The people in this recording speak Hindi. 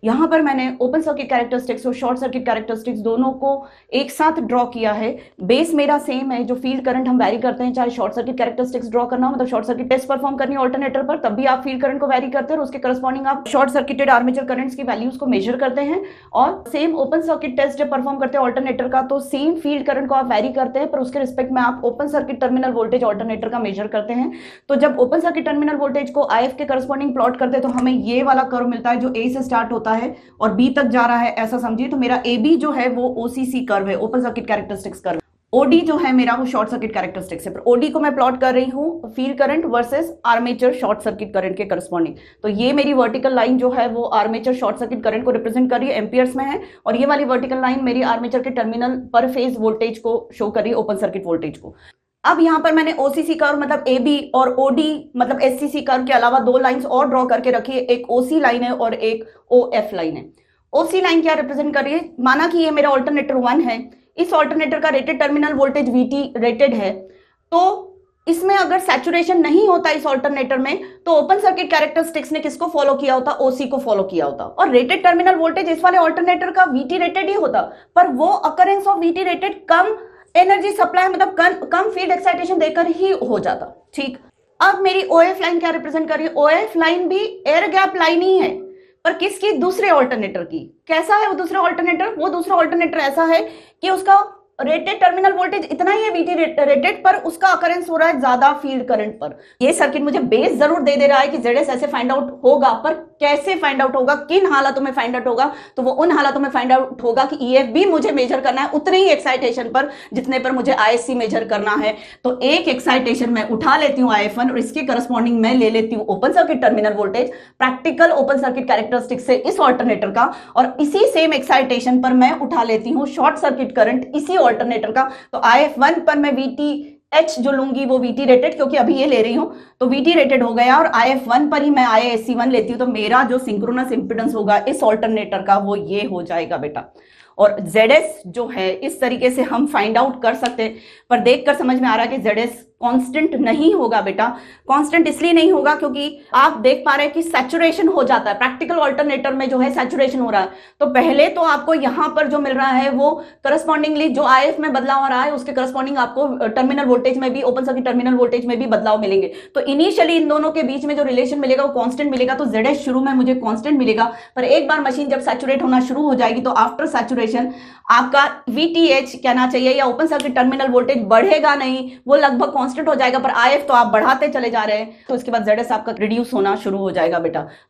यहाँ पर मैंने ओपन सर्किट कैरेक्टरिस्टिक्स और शॉर्ट सर्किट कैरेक्टरिस्टिक्स दोनों को एक साथ ड्रॉ किया है। बेस मेरा सेम है, जो फील्ड करंट हम वैरी करते हैं, चाहे शॉर्ट सर्किट कैरेक्टरिस्टिक्स ड्रॉ करना हो, मतलब शॉर्ट सर्किट टेस्ट परफॉर्म करनी है ऑल्टरनेटर पर, तब भी आप फील्ड करंट को वैरी करते हैं और उसके करस्पॉन्डिंग आप शॉर्ट सर्किटेड आर्मेचर करंट्स की वैल्यूज को मेजर करते हैं। और सेम ओपन सर्किट टेस्ट जब परफॉर्म करते हैं ऑल्टरनेटर का, तो सेम फील्ड करंट को आप वैरी करते हैं, पर उसके रिस्पेक्ट में आप open circuit terminal voltage alternator का मेजर करते हैं। तो जब ओपन सर्किट टर्मिनल वोल्टेज को IF के करस्पॉन्डिंग प्लॉट करते हैं, तो हमें ये वाला कर्व मिलता है जो A से स्टार्ट होता है और B तक जा रहा है, ऐसा समझिए। तो मेरा AB जो है वो OCC कर्व है, open circuit characteristics curve. OD जो है मेरा वो शॉर्ट सर्किट कैरेक्टरिस्टिक्स है, पर OD को मैं प्लॉट कर रही हूँ field current versus armature short circuit current के करस्पॉन्डिंग। तो ये मेरी वर्टिकल लाइन जो है वो आर्मेचर शॉर्ट सर्किट करंट को रिप्रेजेंट कर रही है, एम्पियर्स में है, और ये वाली वर्टिकल लाइन मेरी आर्मेचर के टर्मिनल पर फेज वोल्टेज को शो कर रही है, ओपन सर्किट वोल्टेज को। अब यहां पर मैंने OCC कर्व मतलब AB और OD मतलब SCC कर्व के अलावा दो लाइंस और ड्रॉ करके रखी है, एक OC लाइन है और एक OF लाइन है। OC लाइन क्या रिप्रेजेंट कर रही है, माना कि ये मेरा ऑल्टरनेटर 1 है, इस ऑल्टरनेटर का rated terminal voltage VT rated है, तो इसमें अगर सैचुरेशन नहीं होता इस ऑल्टरनेटर में, तो ओपन सर्किट कैरेक्टरिस्टिक्स ने किसको फॉलो किया होता, OC को फॉलो किया होता, और रेटेड टर्मिनल वोल्टेज इस वाले ऑल्टरनेटर का VT रेटेड ही होता, पर वो occurrence of VT rated come energy supply मतलब कम फील्ड एक्साइटेशन देकर ही हो जाता। ठीक, अब मेरी OF लाइन क्या रिप्रेजेंट कर रही है, OF लाइन भी एयर गैप लाइन ही है, पर किसकी, दूसरे ऑल्टरनेटर की। कैसा है वो दूसरा ऑल्टरनेटर, वो दूसरा ऑल्टरनेटर ऐसा है कि उसका रेटेड टर्मिनल वोल्टेज इतना ही है VT रेटेड, पर उसका अकरेंस हो रहा है ज्यादा फील्ड करंट पर। ये सर्किट मुझे बेस जरूर दे रहा है कि ZS ऐसे फाइंड आउट होगा, पर कैसे फाइंड आउट होगा, किन हालातों में फाइंड आउट होगा, तो वो उन हालातों में फाइंड आउट होगा कि EF भी मुझे मेजर करना है उतने ही एक्साइटेशन पर जितने पर मुझे ISC मेजर करना है। तो एक एक्साइटेशन मैं उठा लेती हूँ IF1 और इसके करस्पॉन्डिंग मैं ले लेती हूँ open circuit terminal voltage practical open circuit characteristic से इस ऑल्टरनेटर का, और इसी सेम एक्साइटेशन पर मैं उठा लेती हूँ शॉर्ट सर्किट करंट इसी ऑल्टरनेटर का। तो IF1 पर मैं VTH जो लूंगी वो VT रेटेड, क्योंकि अभी ये ले रही हूं तो VT रेटेड हो गया, और IF1 पर ही मैं ISC1 लेती हूं, तो मेरा जो सिंक्रोनस इंपिडेंस होगा इस ऑल्टरनेटर का वो ये हो जाएगा बेटा। और ZS जो है इस तरीके से हम फाइंड आउट कर सकते हैं, पर देखकर समझ में आ रहा है कि ZS कांस्टेंट नहीं होगा बेटा। कांस्टेंट इसलिए नहीं होगा क्योंकि आप देख पा रहे हैं कि सैचुरेशन हो जाता है, प्रैक्टिकल ऑल्टरनेटर में जो है सैचुरेशन हो रहा है। तो पहले तो आपको यहां पर जो मिल रहा है वो करस्पॉन्डिंगली जो IF में बदलाव आ रहा है उसके करस्पॉन्डिंग आपको टर्मिनल वोल्टेज में भी, ओपन सर्किट टर्मिनल वोल्टेज में भी बदलाव मिलेंगे। तो इनिशियली इन दोनों के बीच में जो रिलेशन मिलेगा वो कांस्टेंट मिलेगा, तो ZS शुरू में मुझे कांस्टेंट मिलेगा, पर एक बार मशीन जब सैचुरेट होना शुरू हो जाएगी तो आफ्टर सैचुरेशन आपका VTH कहना चाहिए या ओपन सर्किट टर्मिनल वोल्टेज बढ़ेगा नहीं, वो लगभग कांस्टेंट हो जाएगा, पर IF तो आप बढ़ाते चले जा रहे हैं, तो इसके बाद ZS आपका रिड्यूस होना शुरू हो जाएगा बेटा।